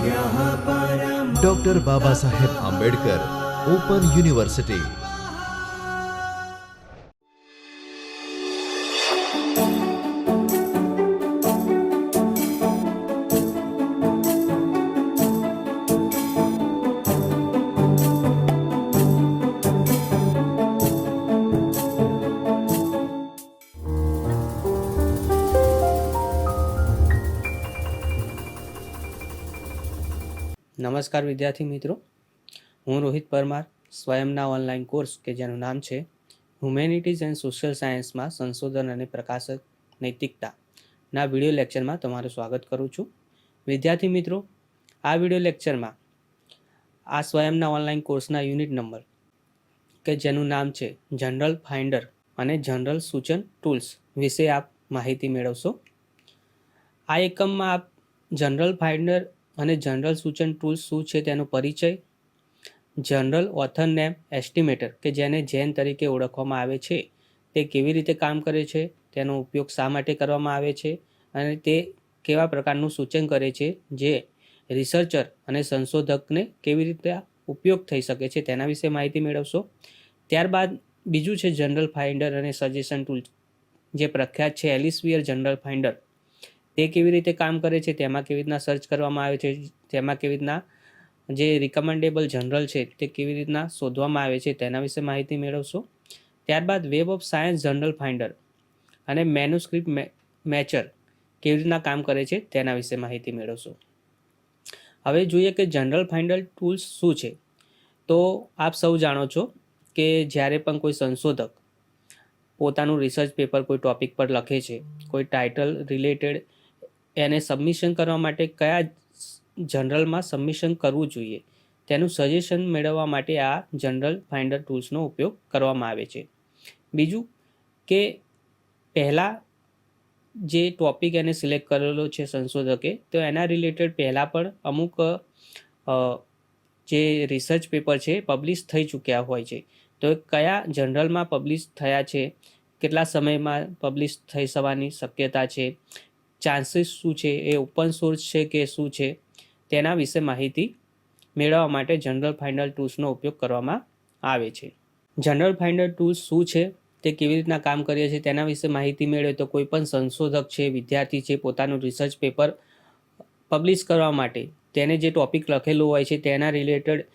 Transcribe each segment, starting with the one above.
Doctor Baba Saheb Ambedkar open university. નમસ્કાર વિદ્યાર્થી મિત્રો, હું રોહિત પરમાર સ્વયંના ઓનલાઈન કોર્સ કે જેનું નામ છે હ્યુમેનિટીઝ એન્ડ સોશિયલ સાયન્સમાં સંશોધન અને પ્રકાશક નૈતિકતાના વિડીયો લેક્ચરમાં તમારું સ્વાગત કરું છું. વિદ્યાર્થી મિત્રો, આ વિડીયો લેક્ચરમાં આ સ્વયંના ઓનલાઈન કોર્સના યુનિટ નંબર કે જેનું નામ છે જનરલ ફાઇન્ડર અને જનરલ સૂચન ટૂલ્સ વિશે આપ માહિતી મેળવશો. આ એકમમાં આપ જનરલ ફાઇન્ડર અને જનરલ સૂચન ટૂલ્સ શું છે તેનો પરિચય, જનરલ ઓથર નેમ એસ્ટિમેટર કે જેને જેન તરીકે ઓળખવામાં આવે છે તે કેવી રીતે કામ કરે છે, તેનો ઉપયોગ શા માટે કરવામાં આવે છે અને તે કેવા પ્રકારનું સૂચન કરે છે જે રિસર્ચર અને સંશોધકને કેવી રીતે ઉપયોગ થઈ શકે છે તેના વિશે માહિતી મેળવશો. ત્યારબાદ બીજું છે જનરલ ફાઇન્ડર અને સજેશન ટૂલ જે પ્રખ્યાત છે એલિસવિયર જનરલ ફાઇન્ડર. તે કેવી રીતે કામ કરે છે, તેમાં કેવી રીતના સર્ચ કરવામાં આવે છે, તેમાં કેવી રીતના જે રિકમેન્ડેબલ જનરલ છે તે કેવી રીતના શોધવામાં આવે છે તેના વિશે માહિતી મેળવશો. ત્યારબાદ web of science general finder અને મેન્યુસ્ક્રિપ્ટ મેચર કેવી રીતના કામ કરે છે તેના વિશે માહિતી મેળવશો. હવે જોઈએ કે જનરલ ફાઇન્ડર ટૂલ્સ શું છે. તો આપ સૌ જાણો છો કે જ્યારે પણ કોઈ સંશોધક પોતાનું રિસર્ચ પેપર કોઈ ટોપિક પર લખે છે, કોઈ ટાઇટલ રિલેટેડ એને સબમિશન કરવા માટે કયા જનરલમાં સબમિશન કરવું જોઈએ તેનું સજેશન મેળવવા માટે આ જનરલ ફાઇન્ડર ટૂલ્સનો ઉપયોગ કરવામાં આવે છે. બીજું કે પહેલાં જે ટોપિક એને સિલેક્ટ કરેલો છે સંશોધકે, તો એના રિલેટેડ પહેલાં પણ અમુક જે રિસર્ચ પેપર છે પબ્લિશ થઈ ચૂક્યા હોય છે. તો કયા જનરલમાં પબ્લિશ થયા છે, કેટલા સમયમાં પબ્લિશ થઈ થવાની શક્યતા છે, ચાન્સીસ શું છે, એ ઓપન સોર્સ છે કે શું છે, તેના વિશે માહિતી મેળવવા માટે જનરલ ફાઇન્ડર ટૂલ્સનો ઉપયોગ કરવામાં આવે છે. જનરલ ફાઇન્ડર ટૂલ્સ શું છે, તે કેવી રીતના કામ કરે છે તેના વિશે માહિતી મેળવે તો કોઈ પણ સંશોધક છે, વિદ્યાર્થી છે, પોતાનું રિસર્ચ પેપર પબ્લિશ કરવા માટે તેને જે ટોપિક લખેલું હોય છે તેના રિલેટેડ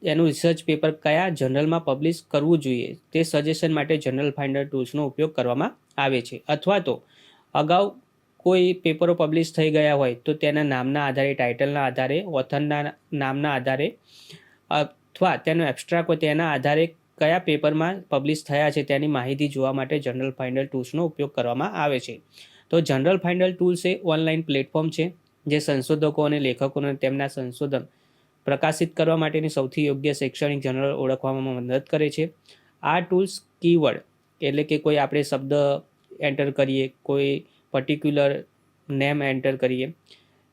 એનું રિસર્ચ પેપર કયા જનરલમાં પબ્લિશ કરવું જોઈએ તે સજેશન માટે જનરલ ફાઇન્ડર ટૂલ્સનો ઉપયોગ કરવામાં આવે છે. અથવા તો અગાઉ કોઈ પેપરો પબ્લિશ થઈ ગયા હોય તો તેના નામના આધારે, ટાઇટલના આધારે, ઓથરના નામના આધારે અથવા તેનો એબ્સ્ટ્રાક્ટ હોય તેના આધારે કયા પેપરમાં પબ્લિશ થયા છે તેની માહિતી જોવા માટે જનરલ ફાઇન્ડર ટૂલ્સનો ઉપયોગ કરવામાં આવે છે. તો જનરલ ફાઇન્ડર ટૂલ્સ એ ઓનલાઈન પ્લેટફોર્મ છે જે સંશોધકો અને લેખકોને તેમના સંશોધન પ્રકાશિત કરવા માટેની સૌથી યોગ્ય શૈક્ષણિક જર્નલ ઓળખવામાં મદદ કરે છે. આ ટૂલ્સ કીવર્ડ એટલે કે કોઈ આપણે શબ્દ એન્ટર કરીએ, કોઈ પર્ટિક્યુલર નેમ એન્ટર કરીએ,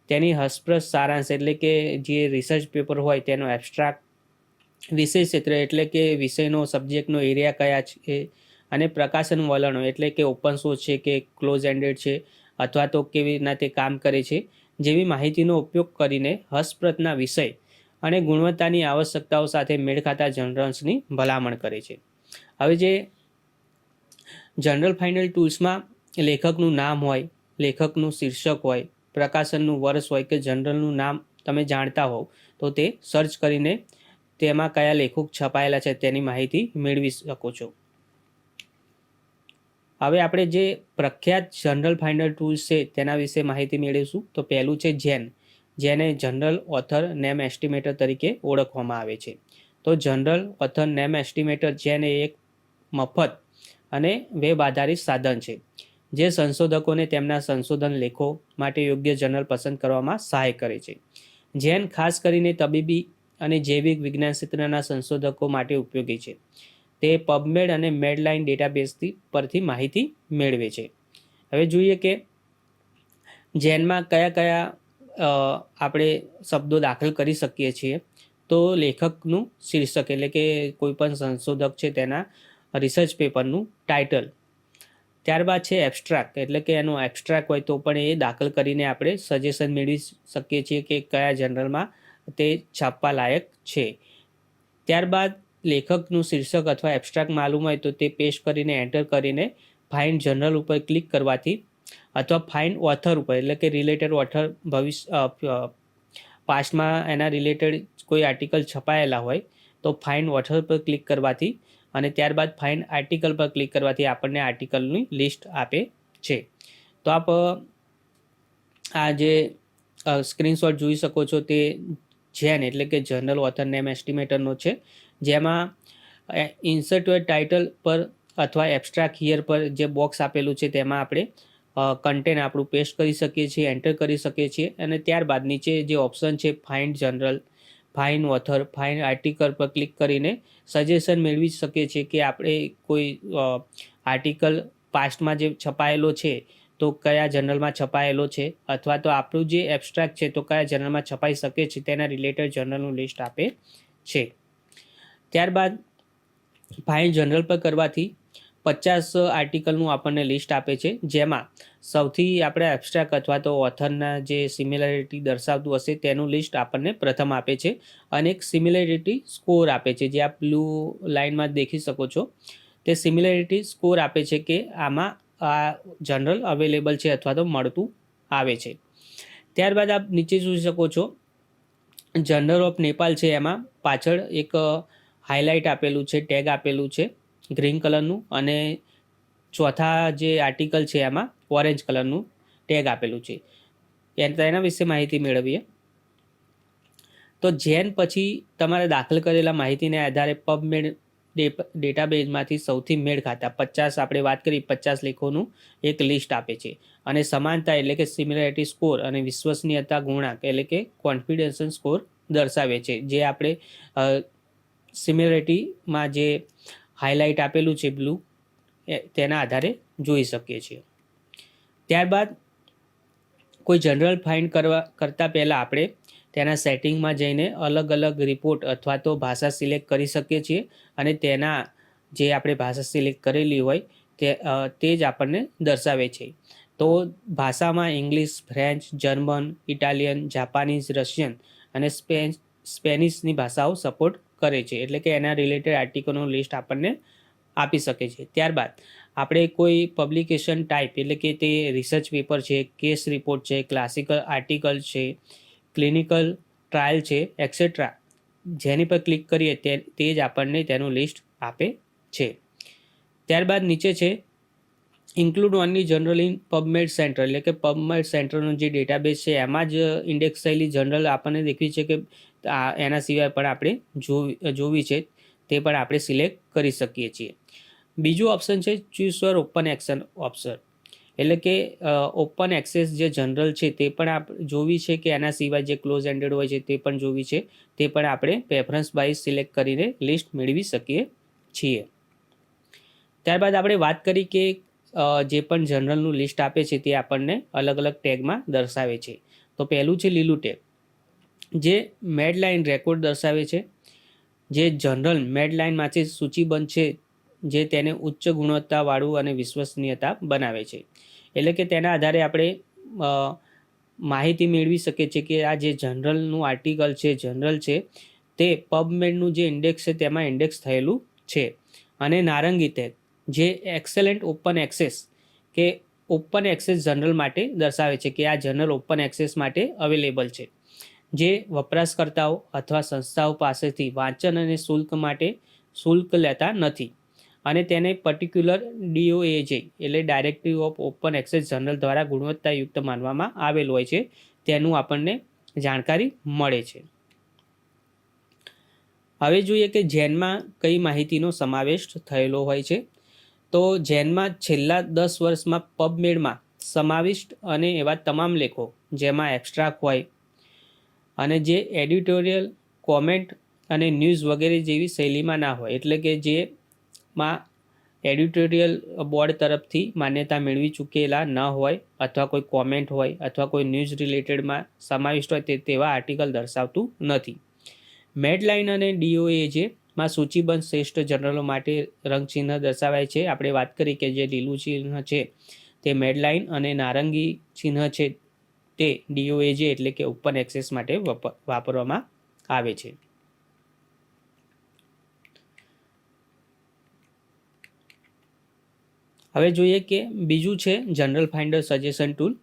તેની હસ્પ્રદ સારાંશ એટલે કે જે રિસર્ચ પેપર હોય તેનો એબ્સ્ટ્રાક્ટ, વિષય ક્ષેત્ર એટલે કે વિષયનો સબ્જેક્ટનો એરિયા કયા છે અને પ્રકાશન વલણો એટલે કે ઓપન સોર્સ છે કે ક્લોઝ એન્ડેડ છે અથવા તો કેવી રીતના તે કામ કરે છે જેવી માહિતીનો ઉપયોગ કરીને હસ્પ્રદના વિષય અને ગુણવત્તાની આવશ્યકતાઓ સાથે મેળ ખાતા જર્નલ્સની ભલામણ કરે છે. હવે જે જનરલ ફાઇન્ડર ટૂલ્સમાં લેખકનું નામ હોય, લેખકનું શીર્ષક હોય, પ્રકાશનનું વર્ષ હોય કે જર્નલનું નામ તમે જાણતા હોવ તો તે સર્ચ કરીને તેમાં કયા લેખક છપાયેલા છે તેની માહિતી મેળવી શકો છો. હવે આપણે જે પ્રખ્યાત જનરલ ફાઇન્ડર ટૂલ્સ છે તેના વિશે માહિતી મેળવીશું. તો પહેલું છે જેન, જેને જનરલ ઓથર નેમ એસ્ટિમેટર તરીકે ઓળખવામાં આવે છે. તો જનરલ ઓથર નેમ એસ્ટિમેટર જેન એ એક મફત અને વેબ આધારિત સાધન છે જે સંશોધકોને તેમના સંશોધન લેખો માટે યોગ્ય જર્નલ પસંદ કરવામાં સહાય કરે છે. જેન ખાસ કરીને તબીબી અને જૈવિક વિજ્ઞાન ક્ષેત્રના સંશોધકો માટે ઉપયોગી છે. તે પબમેડ અને મેડલાઇન ડેટાબેઝથી પરથી માહિતી મેળવે છે. હવે જોઈએ કે જેનમાં કયા કયા આપણે શબ્દો દાખલ કરી શકીએ છીએ. તો લેખકનું શીર્ષક એટલે કે કોઈ પણ સંશોધક છે તેના રિસર્ચ પેપરનું ટાઇટલ, ત્યારબાદ છે એબ્સ્ટ્રાક્ટ, એટલે કે એનો એબ્સ્ટ્રાક્ટ હોય તો પણ એ દાખલ કરીને આપણે સજેશન મેળવી શકીએ છીએ કે કયા જર્નલમાં તે છાપવા લાયક છે. ત્યારબાદ લેખકનું શીર્ષક અથવા એબ્સ્ટ્રાક્ટ માલુમ હોય તો તે પેસ્ટ કરીને એન્ટર કરીને ફાઇન્ડ જર્નલ ઉપર ક્લિક કરવાથી અથવા ફાઇન્ડ ઓથર ઉપર, એટલે કે રિલેટેડ ઓથર પાસ્ટમાં એના રિલેટેડ કોઈ આર્ટિકલ છપાયેલા હોય તો ફાઇન્ડ ઓથર પર ક્લિક કરવાથી અને ત્યારબાદ ફાઇન્ડ આર્ટિકલ પર ક્લિક કરવાથી આપણને આર્ટિકલની લિસ્ટ આપે છે. તો આપ આ જે સ્ક્રીનશોટ જોઈ શકો છો તે જેન એટલે કે જર્નલ ઓથર નેમ એસ્ટિમેટરનો છે, જેમાં ઇન્સર્ટ ટાઇટલ પર અથવા એબ્સ્ટ્રાક્ટ હિયર પર જે બોક્સ આપેલું છે તેમાં આપણે કન્ટેન્ટ આપણું પેસ્ટ કરી શકીએ છીએ, એન્ટર કરી શકીએ છીએ અને ત્યારબાદ નીચે જે ઓપ્શન છે find journal, find author, find article પર ક્લિક કરીને સજેશન મેળવી શકીએ છીએ કે આપણે કોઈ આર્ટિકલ પાસ્ટમાં જે છપાયેલો છે તો કયા જર્નલમાં છપાયેલો છે, અથવા તો આપણું જે એબ્સ્ટ્રાક્ટ છે તો કયા જર્નલમાં છપાઈ શકે છે તેના રિલેટેડ જર્નલનું લિસ્ટ આપે છે. ત્યારબાદ ફાઇન્ડ જર્નલ પર કરવાથી 50 આર્ટિકલનું આપણને લિસ્ટ આપે છે, જેમાં સૌથી આપણે એબ્સ્ટ્રાક્ટ અથવા તો ઓથરના જે સિમિલરિટી દર્શાવતું હશે તેનું લિસ્ટ આપણને પ્રથમ આપે છે અને એક સિમિલરિટી સ્કોર આપે છે, જે આપ બ્લુ લાઇનમાં દેખી શકો છો. તે સિમિલરિટી સ્કોર આપે છે કે આમાં આ જર્નલ અવેલેબલ છે અથવા તો મળતું આવે છે. ત્યારબાદ આપ નીચે જોઈ શકો છો જર્નલ ઓફ નેપાલ છે, એમાં પાછળ એક હાઇલાઇટ આપેલું છે, ટેગ આપેલું છે ગ્રીન કલરનું અને ચોથા જે આર્ટિકલ છે એમાં ઓરેન્જ કલરનું ટેગ આપેલું છે. તેના વિશે માહિતી મેળવીએ તો જેન પછી તમારે દાખલ કરેલા માહિતીને આધારે પબમેડ ડેટાબેઝમાંથી સૌથી મેળ ખાતા 50 આપણે વાત કરી 50 લેખોનું એક લિસ્ટ આપે છે અને સમાનતા એટલે કે સિમિલરિટી સ્કોર અને વિશ્વસનીયતા ગુણાંક એટલે કે કોન્ફિડન્સ સ્કોર દર્શાવે છે, જે આપણે સિમિલરિટીમાં જે હાઇલાઇટ આપેલું છે બ્લુ તેના આધારે જોઈ શકીએ છીએ. ત્યારબાદ કોઈ જર્નલ ફાઇન્ડ કરતાં પહેલાં આપણે તેના સેટિંગમાં જઈને અલગ અલગ રિપોર્ટ અથવા તો ભાષા સિલેક્ટ કરી શકીએ છીએ અને તેના જે આપણે ભાષા સિલેક્ટ કરેલી હોય તે જ આપણને દર્શાવે છે. તો ભાષામાં English, French, German, Italian, Japanese, Russian અને સ્પેનિશની ભાષાઓ સપોર્ટ કરે છે, એટલે કે એના રિલેટેડ આર્ટિકલનું લિસ્ટ આપણને આપી શકે છે. ત્યારબાદ આપણે કોઈ પબ્લિકેશન ટાઈપ એટલે કે તે રિસર્ચ પેપર છે, કેસ રિપોર્ટ છે, ક્લાસિકલ આર્ટિકલ છે, ક્લિનિકલ ટ્રાયલ છે એક્સેટ્રા, જેની પર ક્લિક કરીએ તે જ આપણને તેનું લિસ્ટ આપે છે. ત્યારબાદ નીચે છે include only journal in PubMed centre, એટલે કે પબમેડ સેન્ટરનું જે ડેટાબેઝ છે એમાં જ ઇન્ડેક્સ થયેલી જર્નલ આપણને દેખવી છે કે એના સિવાય પણ આપણે જોવી છે તે પણ આપણે સિલેક્ટ કરી શકીએ છીએ. બીજું ઓપ્શન છે choose your open action option, એટલે કે ઓપન એક્સેસ જે જનરલ છે તે પણ આપણે જોવી છે કે એના સિવાય જે ક્લોઝ એન્ડેડ હોય છે તે પણ જોવી છે, તે પણ આપણે પ્રેફરન્સ વાઇઝ સિલેક્ટ કરીને લિસ્ટ મેળવી શકીએ છીએ. ત્યારબાદ આપણે વાત કરી કે જે પણ જર્નલનું લિસ્ટ આપે છે તે આપણને અલગ અલગ ટેગમાં દર્શાવે છે. તો પહેલું છે લીલું ટેગ, જે મેડલાઇન રેકોર્ડ દર્શાવે છે, જે જર્નલ મેડલાઇનમાંથી સૂચિબદ્ધ છે જે તેને ઉચ્ચ ગુણવત્તાવાળું અને વિશ્વસનીયતા બનાવે છે. એટલે કે તેના આધારે આપણે માહિતી મેળવી શકીએ છીએ કે આ જે જર્નલનું આર્ટિકલ છે, જર્નલ છે તે પબમેડનું જે ઇન્ડેક્સ છે તેમાં ઇન્ડેક્સ થયેલું છે. અને નારંગી ટેગ જે એક્સેલન્ટ ઓપન એક્સેસ કે ઓપન એક્સેસ જર્નલ માટે દર્શાવે છે કે આ જર્નલ ઓપન એક્સેસ માટે અવેલેબલ છે, જે વપરાશકર્તાઓ અથવા સંસ્થાઓ પાસેથી વાંચન અને શુલ્ક માટે શુલ્ક લેતા નથી અને તેને પર્ટિક્યુલર DOAJ એટલે directive of open access journal દ્વારા ગુણવત્તાયુક્ત માનવામાં આવેલ હોય છે, તેનું આપણને જાણકારી મળે છે. હવે જોઈએ કે જેનમાં કઈ માહિતીનો સમાવેશ થયેલો હોય છે. તો જેનમાં છેલ્લા 10 વર્ષમાં પબમેડમાં સમાવિષ્ટ અને એવા તમામ લેખો જેમાં એબ્સ્ટ્રાક્ટ હોય અને જે એડિટોરિયલ, કોમેન્ટ અને ન્યૂઝ વગેરે જેવી શૈલીમાં ના હોય, એટલે કે જેમાં એડિટોરિયલ બોર્ડ તરફથી માન્યતા મેળવી ચૂકેલા ન હોય અથવા કોઈ કોમેન્ટ હોય અથવા કોઈ ન્યૂઝ રિલેટેડમાં સમાવિષ્ટ હોય તેવા આર્ટિકલ દર્શાવતું નથી. મેડલાઇન અને DOAJ માં સૂચિબદ્ધ શ્રેષ્ઠ જર્નલો માટે રંગચિહ્ન દર્શાવાય છે. આપણે વાત કરી કે જે લીલું ચિહ્ન છે તે મેડલાઇન અને નારંગી ચિહ્ન છે તે DOAJ એટલે કે ઓપન એક્સેસ માટે વાપરવામાં આવે છે. હવે જોઈએ કે બીજું છે જનરલ ફાઇન્ડર સજેશન ટૂલ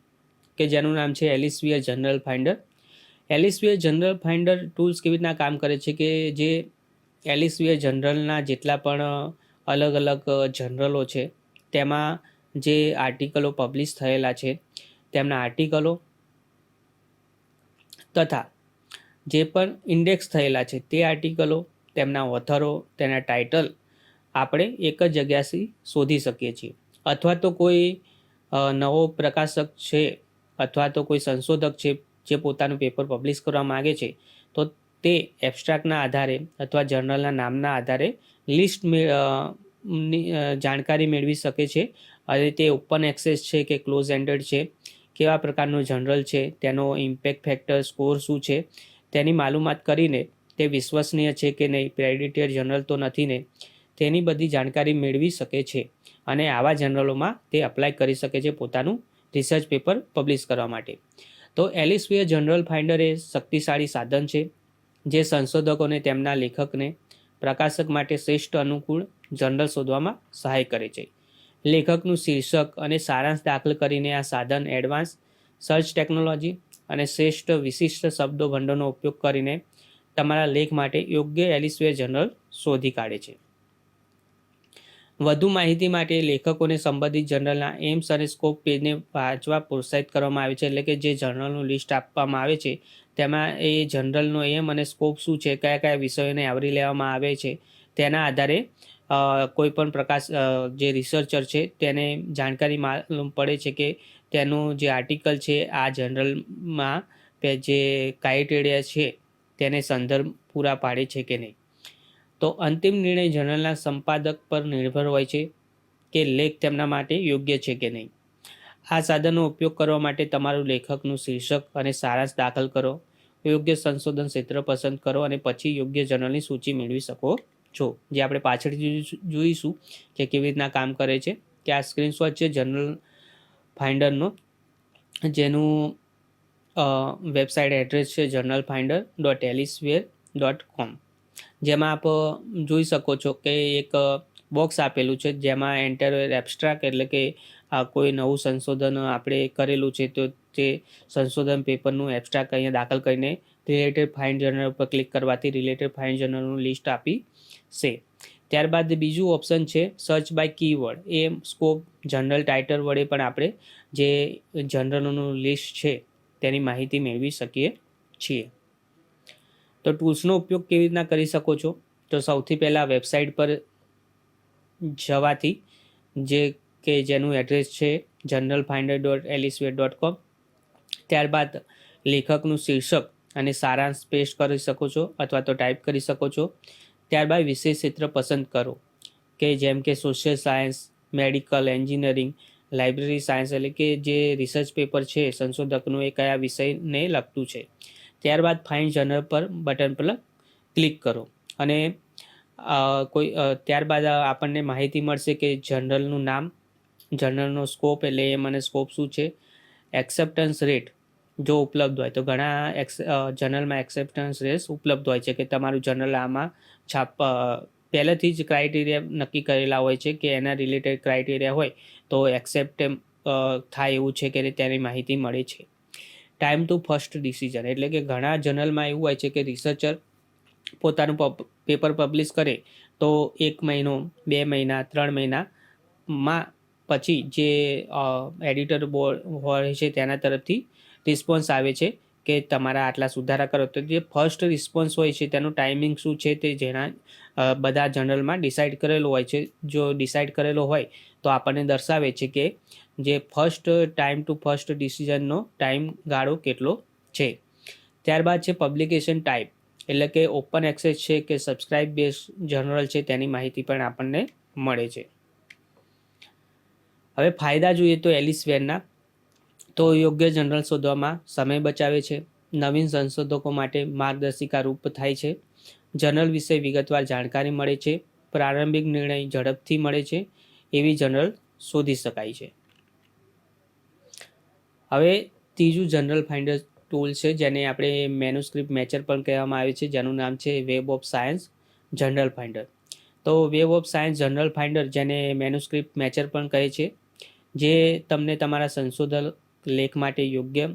કે જેનું નામ છે Elsevier journal finder. Elsevier journal finder tools કેવી રીતના કામ કરે છે કે જે એલિસવેર જનરલના જેટલા પણ અલગ અલગ જનરલો છે તેમાં જે આર્ટિકલો પબ્લિશ થયેલા છે તેમના આર્ટિકલો તથા જે પણ ઇન્ડેક્સ થયેલા છે તે આર્ટિકલો, તેમના ઓથરો, તેના ટાઇટલ આપણે એક જ જગ્યાથી શોધી શકીએ છીએ. અથવા તો કોઈ નવો પ્રકાશક છે અથવા તો કોઈ સંશોધક છે જે પોતાનું પેપર પબ્લિશ કરવા માગે છે તો તે એબ્સ્ટ્રેક્ટના આધારે અથવા જર્નલના નામના આધારે લિસ્ટ જાણકારી મેળવી શકે છે. અને તે ઓપન એક્સેસ છે કે ક્લોઝ એન્ડેડ છે, કેવા પ્રકારનું જર્નલ છે, તેનો ઇમ્પેક્ટ ફેક્ટર સ્કોર શું છે, તેની માલુમાત કરીને તે વિશ્વસનીય છે કે નહીં, પ્રેડિટેડ જર્નલ તો નથી ને, તેની બધી જાણકારી મેળવી શકે છે. અને આવા જર્નલોમાં તે અપ્લાય કરી શકે છે પોતાનું રિસર્ચ પેપર પબ્લિશ કરવા માટે. તો એલિસવેર જનરલ ફાઇન્ડર એ શક્તિશાળી સાધન છે જે સંશોધકોને તેમના લેખકને પ્રકાશક માટે શ્રેષ્ઠ અનુકૂળ જર્નલ શોધવામાં સહાય કરે છે. લેખકનું શીર્ષક અને સારાંશ દાખલ કરીને આ સાધન એડવાન્સ સર્ચ ટેકનોલોજી અને શ્રેષ્ઠ વિશિષ્ટ શબ્દો ભંડોળનો ઉપયોગ કરીને તમારા લેખ માટે યોગ્ય એલિસવેર જર્નલ શોધી કાઢે છે. વધુ માહિતી માટે લેખકોને સંબંધિત જર્નલના એમ્સ અને સ્કોપ પેજને વાંચવા પ્રોત્સાહિત કરવામાં આવે છે. એટલે કે જે જર્નલનું લિસ્ટ આપવામાં આવે છે તેમાં એ જર્નલનો એમ અને સ્કોપ શું છે, કયા કયા વિષયોને આવરી લેવામાં આવે છે, તેના આધારે કોઈ પણ પ્રકાશ જે રિસર્ચર છે તેને જાણકારી માલુમ પડે છે કે તેનું જે આર્ટિકલ છે આ જર્નલમાં જે ક્રાઇટેરિયા છે તેને સંદર્ભ પૂરા પાડે છે કે નહીં. તો અંતિમ નિર્ણય જર્નલના સંપાદક પર નિર્ભર હોય છે કે લેખ તેમના માટે યોગ્ય છે કે નહીં. આ સાધનનો ઉપયોગ કરવા માટે તમારું લેખકનું શીર્ષક અને સારાંશ દાખલ કરો, યોગ્ય સંશોધન ક્ષેત્ર પસંદ કરો અને પછી યોગ્ય જર્નલની સૂચિ મેળવી શકો છો. જે આપણે પાછળથી જોઈશું કે કેવી રીતના કામ કરે છે. કે આ સ્ક્રીનશોટ છે જર્નલ ફાઇન્ડરનો, જેનું વેબસાઇટ એડ્રેસ છે journalfinder.elisware.com. જેમાં આપ જોઈ શકો છો કે એક બોક્સ આપેલું છે જેમાં એન્ટર એબ્સ્ટ્રેક્ટ એટલે કે કોઈ નવું સંશોધન આપણે કરેલું છે તો તે સંશોધન પેપરનું એબ્સ્ટ્રેક્ટ અહીંયા દાખલ કરીને રિલેટેડ ફાઇન્ડ જર્નલ ઉપર ક્લિક કરવાથી રિલેટેડ ફાઇન્ડ જર્નલનું લિસ્ટ આપી છે. ત્યારબાદ બીજું ઓપ્શન છે સર્ચ બાય કીવર્ડ. એ સ્કોપ જર્નલ ટાઇટલ વડે પણ આપણે જે જર્નલોનું લિસ્ટ છે તેની માહિતી મેળવી શકીએ છીએ. તો ટૂલ્સનો ઉપયોગ કેવી રીતના કરી શકો છો? તો સૌથી પહેલાં વેબસાઇટ પર જવાથી જેનું એડ્રેસ છે journalfinder.elisware.com. ત્યારબાદ લેખકનું શીર્ષક અને સારાંશ પેસ્ટ કરી શકો છો અથવા તો ટાઈપ કરી શકો છો. ત્યારબાદ વિષય ક્ષેત્ર પસંદ કરો કે જેમ કે social science, medical, engineering, library science એટલે કે જે રિસર્ચ પેપર છે સંશોધકનું એ કયા વિષયને લગતું છે. ત્યારબાદ ફાઇન્ડ જર્નલ પર બટન પર ક્લિક કરો અને ત્યારબાદ આપણને માહિતી મળશે કે જર્નલનું નામ, જર્નલનો સ્કોપ એટલે એમ અને સ્કોપ શું છે, એક્સેપ્ટન્સ રેટ જો ઉપલબ્ધ હોય તો ઘણા જર્નલમાં એક્સેપ્ટન્સ રેટ ઉપલબ્ધ હોય છે કે તમારું જર્નલ આમાં પહેલેથી જ ક્રાઇટેરિયા નક્કી કરેલા હોય છે કે એના રિલેટેડ ક્રાઇટેરિયા હોય તો એક્સેપ્ટ થાય એવું છે કે તેની માહિતી મળે છે. ટાઈમ ટુ ફર્સ્ટ ડિસિઝન એટલે કે ઘણા જર્નલમાં એવું હોય છે કે રિસર્ચર પોતાનું પેપર પબ્લિશ કરે તો 1 મહિનો, 2 મહિના, 3 મહિનામાં પછી જે એડિટર બોર્ડ હોય છે તેના તરફથી રિસ્પોન્સ આવે છે કે તમારા આટલા સુધારા કરો. તો જે ફર્સ્ટ રિસ્પોન્સ હોય છે તેનું ટાઈમિંગ શું છે તે જેના બધા જર્નલમાં ડિસાઇડ કરેલો હોય છે. જો ડિસાઇડ કરેલો હોય તો આપણને દર્શાવે છે કે જે ટાઈમ ટુ ફર્સ્ટ ડિસિઝનનો ટાઈમ ગાળો કેટલો છે. ત્યારબાદ છે પબ્લિકેશન ટાઈપ એટલે કે ઓપન એક્સેસ છે કે સબસ્ક્રાઇબ બેઝ જર્નલ છે તેની માહિતી પણ આપણને મળે છે. હવે ફાયદા જોઈએ તો એલિસવેરના તો યોગ્ય જર્નલ શોધવામાં સમય બચાવે છે, નવીન સંશોધકો માટે માર્ગદર્શિકા રૂપ થાય છે, જર્નલ વિશે વિગતવાર જાણકારી મળે છે, પ્રારંભિક નિર્ણય ઝડપથી મળે છે એવી જર્નલ શોધી શકાય છે. હવે ત્રીજું જર્નલ ફાઇન્ડર ટૂલ છે જેને આપણે મેન્યુસ્ક્રિપ્ટ મેચર પણ કહેવામાં આવે છે, જેનું નામ છે Web of Science journal finder. તો Web of Science journal finder, જેને મેન્યુસ્ક્રિપ્ટ મેચર પણ કહે છે, જે તમને તમારા સંશોધન લેખ માટે યોગ્ય,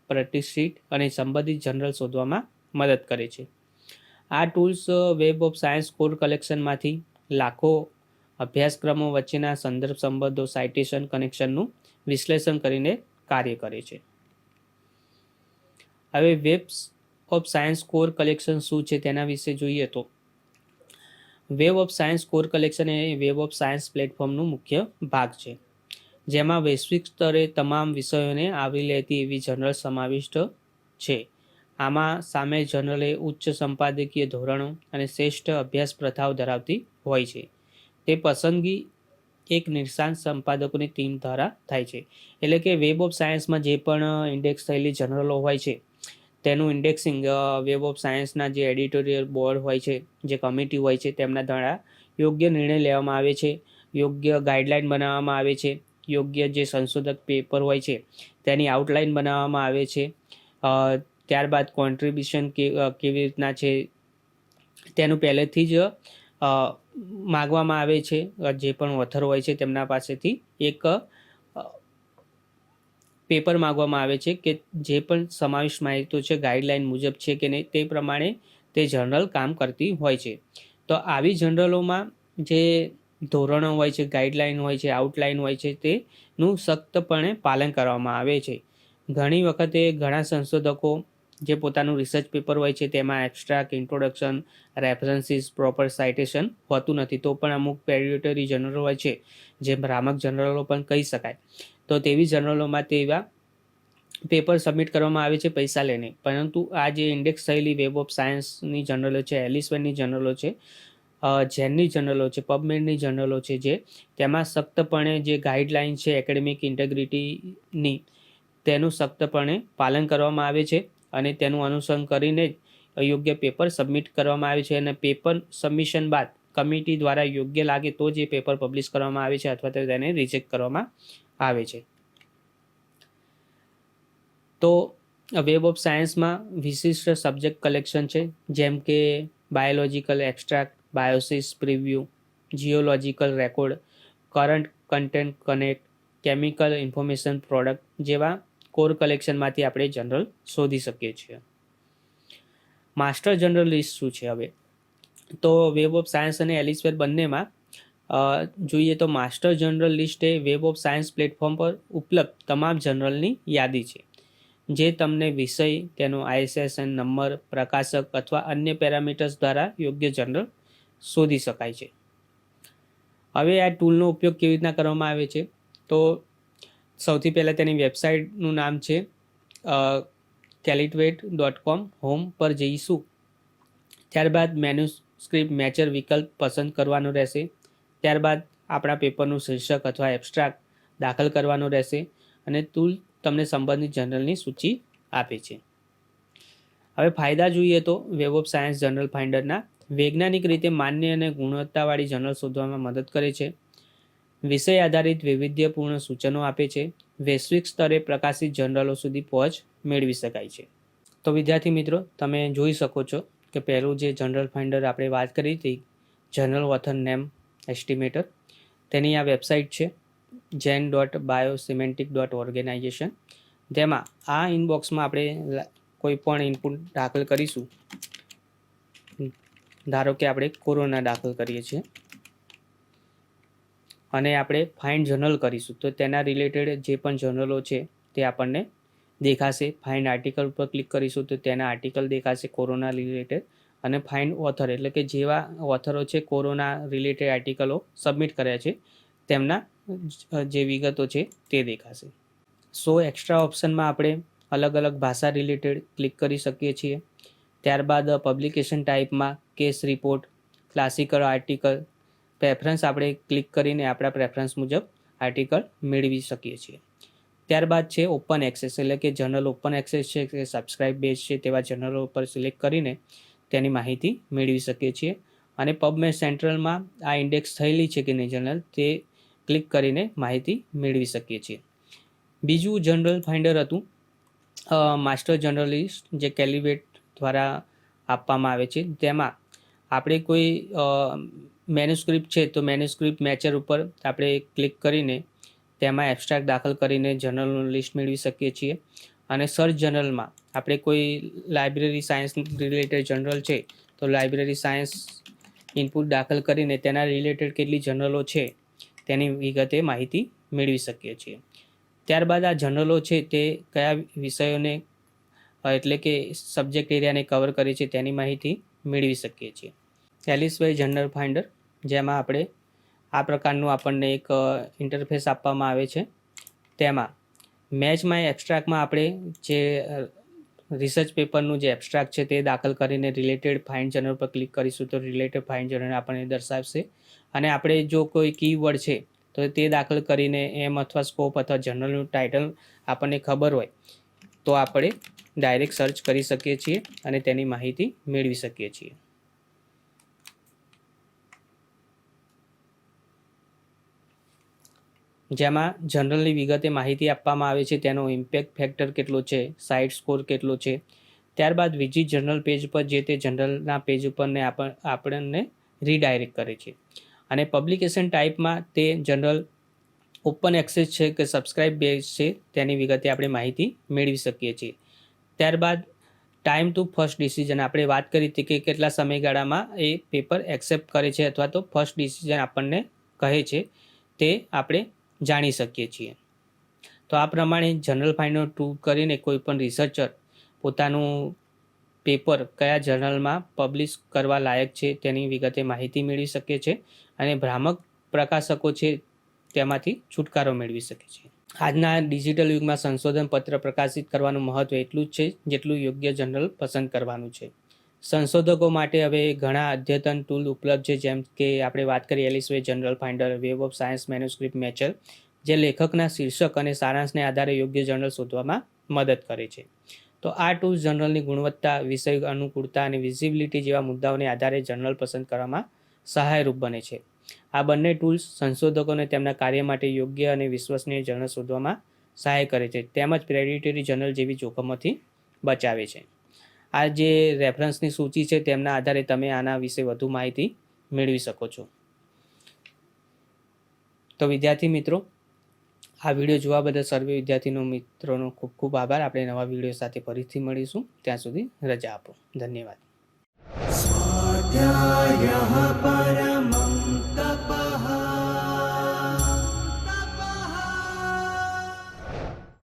પ્રતિષ્ઠિત અને સંબંધિત જર્નલ શોધવામાં મદદ કરે છે. આ tools Web of Science core કલેક્શનમાંથી લાખો અભ્યાસક્રમો વચ્ચેના સંદર્ભ સંબંધો, સાઇટેશન કનેક્શનનું વિશ્લેષણ કરીને કાર્ય કરે છે. હવે Web of Science core collection શું છે તેના વિશે જોઈએ તો Web of Science core collection એ વેબ ઓફ સાયન્સ પ્લેટફોર્મનું મુખ્ય ભાગ છે, જેમાં વૈશ્વિક સ્તરે તમામ વિષયોને આવરી લેતી એવી જર્નલ સમાવિષ્ટ છે. આમાં સામેલ જર્નલ એ ઉચ્ચ સંપાદકીય ધોરણો અને શ્રેષ્ઠ અભ્યાસ પ્રથાઓ ધરાવતી હોય છે. તે પસંદગી એક નિષ્ણાત સંપાદકોની ટીમ દ્વારા થાય છે. એટલે કે વેબ ઓફ સાયન્સમાં જે પણ ઇન્ડેક્સ થયેલી જર્નલો હોય છે તેનું ઇન્ડેક્સિંગ વેબ ઓફ સાયન્સના જે એડિટોરિયલ બોર્ડ હોય છે, જે કમિટી હોય છે, તેમના દ્વારા યોગ્ય નિર્ણય લેવામાં આવે છે, યોગ્ય ગાઈડલાઇન બનાવવામાં આવે છે, યોગ્ય જે સંશોધક પેપર હોય છે તેની આઉટલાઇન બનાવવામાં આવે છે. ત્યારબાદ કોન્ટ્રીબ્યુશન કેવી રીતના છે તેનું પહેલેથી જ માગવામાં આવે છે. જે પણ ઓથર હોય છે તેમના પાસેથી એક પેપર માગવામાં આવે છે કે જે પણ સમાવિષ્ટ માહિતી છે ગાઈડલાઇન મુજબ છે કે નહીં તે પ્રમાણે તે જર્નલ કામ કરતી હોય છે. તો આવી જર્નલોમાં જે ધોરણો હોય છે, ગાઈડલાઇન હોય છે, આઉટલાઇન હોય છે, તેનું સખ્તપણે પાલન કરવામાં આવે છે. ઘણી વખતે ઘણા સંશોધકો જે પોતાનું રિસર્ચ પેપર હોય છે તેમાં abstract, introduction, references, proper citation હોતું નથી, તો પણ અમુક પેડિટરી જર્નલો હોય છે, જે ભ્રામક જર્નલો પણ કહી શકાય, તો તેવી જર્નલોમાં તેવા પેપર સબમિટ કરવામાં આવે છે પૈસા લઈને. પરંતુ આ જે ઇન્ડેક્સ થયેલી વેબ ઓફ સાયન્સની જર્નલો છે, એલિસવેરની જર્નલો છે, જેનની જર્નલો છે, પબમેડની જર્નલો છે, જે તેમાં સખ્તપણે જે ગાઈડલાઇન છે એકેડેમિક ઇન્ટેગ્રિટીની તેનું સખ્તપણે પાલન કરવામાં આવે છે અને તેનું અનુસરણ કરીને યોગ્ય પેપર સબમિટ કરવામાં આવે છે. અને પેપર સબમિશન બાદ કમિટી દ્વારા યોગ્ય લાગે તો જે પેપર પબ્લિશ કરવામાં આવે છે અથવા તો તેને રિજેક્ટ કરવામાં આવે છે. તો વેબ ઓફ સાયન્સમાં વિશિષ્ટ સબ્જેક્ટ કલેક્શન છે, જેમ કે biological extract, BIOSIS preview, geological record, current content connect, chemical information product જેવા કોર કલેક્શનમાંથી આપણે જર્નલ શોધી શકીએ છીએ. માસ્ટર જર્નલ લિસ્ટ શું છે? હવે તો વેબ ઓફ સાયન્સ અને એલિસવેર બંનેમાં જોઈએ તો master journal list A Web of science platform પર ઉપલબ્ધ તમામ જર્નલની યાદી છે, જે તમને વિષય, તેનો ISSN નંબર, પ્રકાશક અથવા અન્ય પેરામીટર્સ દ્વારા યોગ્ય જર્નલ શોધી શકાય છે. હવે આ ટૂલનો ઉપયોગ કેવી રીતના કરવામાં આવે છે? તો સૌથી પહેલાં તેની વેબસાઇટનું નામ છે callitvate.com. હોમ પર જઈશું, ત્યારબાદ મેન્યુસ્ક્રિપ્ટ મેચર વિકલ્પ પસંદ કરવાનો રહેશે. ત્યારબાદ આપણા પેપરનું શીર્ષક અથવા એબ્સ્ટ્રાક્ટ દાખલ કરવાનો રહેશે અને ટૂલ તમને સંબંધિત જર્નલની સૂચિ આપે છે. હવે ફાયદા જોઈએ તો વેબ ઓફ સાયન્સ જર્નલ ફાઇન્ડરના વૈજ્ઞાનિક રીતે માન્ય અને ગુણવત્તાવાળી જર્નલ શોધવામાં મદદ કરે છે, વિષય આધારિત વૈવિધ્યપૂર્ણ સૂચનો આપે છે, વૈશ્વિક સ્તરે પ્રકાશિત જર્નલો સુધી પહોંચ મેળવી શકાય છે. તો વિદ્યાર્થી મિત્રો, તમે જોઈ શકો છો કે પહેલું જે જર્નલ ફાઇન્ડર આપણે વાત કરી હતી, જર્નલ ઓથર નેમ એસ્ટિમેટર, તેની આ વેબસાઇટ છે gen.biosemantic.organization. તેમાં આ ઇનબોક્સમાં આપણે કોઈ પણ ઇનપુટ દાખલ કરીશું. ધારો કે આપણે કોરોના દાખલ કરીએ છીએ અને આપણે ફાઇન્ડ જર્નલ કરીશું, તો તેના રિલેટેડ જે પણ જર્નલો છે તે આપણને દેખાશે. ફાઇન્ડ આર્ટિકલ ઉપર ક્લિક કરીશું તો તેના આર્ટિકલ દેખાશે કોરોના રિલેટેડ, અને ફાઇન્ડ ઓથર એટલે કે જેવા ઓથરો છે કોરોના રિલેટેડ આર્ટિકલો સબમિટ કર્યા છે તેમના જે વિગતો છે તે દેખાશે. સો એક્સ્ટ્રા ઓપ્શનમાં આપણે અલગ અલગ ભાષા રિલેટેડ ક્લિક કરી શકીએ છીએ. ત્યારબાદ પબ્લિકેશન ટાઈપમાં case report, classical article, preference આપણે ક્લિક કરીને આપણા પ્રેફરન્સ મુજબ આર્ટિકલ મેળવી શકીએ છીએ. ત્યારબાદ છે ઓપન એક્સેસ, એટલે કે જર્નલ ઓપન એક્સેસ છે કે સબસ્ક્રાઇબ બેઝ છે તેવા જર્નલો ઉપર સિલેક્ટ કરીને તેની માહિતી મેળવી શકીએ છીએ. અને પબમેડ સેન્ટ્રલમાં આ ઇન્ડેક્સ થયેલી છે કે નહીં જર્નલ તે ક્લિક કરીને માહિતી મેળવી શકીએ છીએ. બીજું જનરલ ફાઇન્ડર હતું માસ્ટર જર્નલિસ્ટ, જે કેલિબ્રેટ દ્વારા આપવામાં આવે છે. તેમાં આપણે કોઈ મેન્યુસ્ક્રિપ્ટ છે તો મેન્યુસ્ક્રિપ્ટ મેચર ઉપર આપણે ક્લિક કરીને તેમાં એબ્સ્ટ્રેક્ટ દાખલ કરીને જર્નલનું લિસ્ટ મેળવી શકીએ છીએ. અને સર્ચ જર્નલમાં આપણે કોઈ લાઇબ્રેરી સાયન્સ રિલેટેડ જર્નલ છે તો લાઇબ્રેરી સાયન્સ ઇનપુટ દાખલ કરીને તેના રિલેટેડ કેટલી જર્નલો છે તેની વિગતે માહિતી મેળવી શકીએ છીએ. ત્યારબાદ આ જર્નલો છે તે કયા વિષયોને એટલે કે સબ્જેક્ટ એરિયાને કવર કરે છે તેની માહિતી મેળવી શકીએ છીએ. એલિસવેય જર્નલ ફાઇન્ડર, જેમાં આપણે આ પ્રકારનું આપણને એક ઇન્ટરફેસ આપવામાં આવે છે. તેમાં મેચ માય એબ્સ્ટ્રેક્ટમાં આપણે જે રિસર્ચ પેપરનું જે એબ્સ્ટ્રેક્ટ છે તે દાખલ કરીને રિલેટેડ ફાઇન્ડ જર્નલ પર ક્લિક કરીશું તો રિલેટેડ ફાઇન્ડ જર્નલ આપણને દર્શાવશે. અને આપણે જો કોઈ કીવર્ડ છે તો તે દાખલ કરીને એમ અથવા સ્કોપ અથવા જર્નલનું ટાઇટલ આપણને ખબર હોય તો આપણે ડાયરેક્ટ સર્ચ કરી શકીએ છીએ અને તેની માહિતી મેળવી શકીએ છીએ. જેમાં જર્નલની વિગતે માહિતી આપવામાં આવે છે, તેનો ઇમ્પેક્ટ ફેક્ટર કેટલો છે, સાઇટ સ્કોર કેટલો છે. ત્યારબાદ વિઝિટ જર્નલ પેજ પર જે તે જર્નલના પેજ ઉપરને આપણને રીડાયરેક્ટ કરે છે. અને પબ્લિકેશન ટાઈપમાં તે જર્નલ ઓપન એક્સેસ છે કે સબસ્ક્રાઇબ બેઝ છે તેની વિગતે આપણે માહિતી મેળવી શકીએ છીએ. ત્યારબાદ ટાઈમ ટુ ફર્સ્ટ ડિસિઝન, આપણે વાત કરી હતી કે કેટલા સમયગાળામાં એ પેપર એક્સેપ્ટ કરે છે અથવા તો ફર્સ્ટ ડિસિઝન આપણને કહે છે તે આપણે જાણી શકીએ છીએ. તો આ પ્રમાણે જર્નલ ફાઇન્ડર ટૂલ કરીને કોઈ પણ રિસર્ચર પોતાનું પેપર કયા જર્નલમાં પબ્લિશ કરવા લાયક છે તેની વિગતે માહિતી મેળવી શકે છે અને ભ્રામક પ્રકાશકો છે તેમાંથી છુટકારો મેળવી શકે છે. આજના ડિજિટલ યુગમાં સંશોધન પત્ર પ્રકાશિત કરવાનું મહત્ત્વ એટલું જ છે જેટલું યોગ્ય જર્નલ પસંદ કરવાનું છે. સંશોધકો માટે હવે ઘણા અદ્યતન ટૂલ ઉપલબ્ધ છે, જેમ કે આપણે વાત કરીએ Elsevier journal finder, Web of Science manuscript matcher, જે લેખકના શીર્ષક અને સારાંશને આધારે યોગ્ય જર્નલ શોધવામાં મદદ કરે છે. તો આ ટૂલ્સ જર્નલની ગુણવત્તા, વિષય અનુકૂળતા અને વિઝિબિલિટી જેવા મુદ્દાઓને આધારે જર્નલ પસંદ કરવામાં સહાયરૂપ બને છે. આ બંને ટૂલ્સ સંશોધકોને તેમના કાર્ય માટે યોગ્ય અને વિશ્વસનીય જર્નલ શોધવામાં સહાય કરે છે, તેમજ પ્રેડિટરી જર્નલ જેવી જોખમોથી બચાવે છે. આ જે રેફરન્સની સૂચિ છે તેમના આધારે તમે આના વિશે વધુ માહિતી મેળવી શકો છો. તો વિદ્યાર્થી મિત્રો, આ વિડીયો જોવા બદલ સર્વે વિદ્યાર્થીનો મિત્રોનો ખૂબ ખૂબ આભાર. આપણે નવા વિડીયો સાથે ફરીથી મળીશું. ત્યાં સુધી રજા આપો. ધન્યવાદ. સ્વાધ્યાયઃ પરમં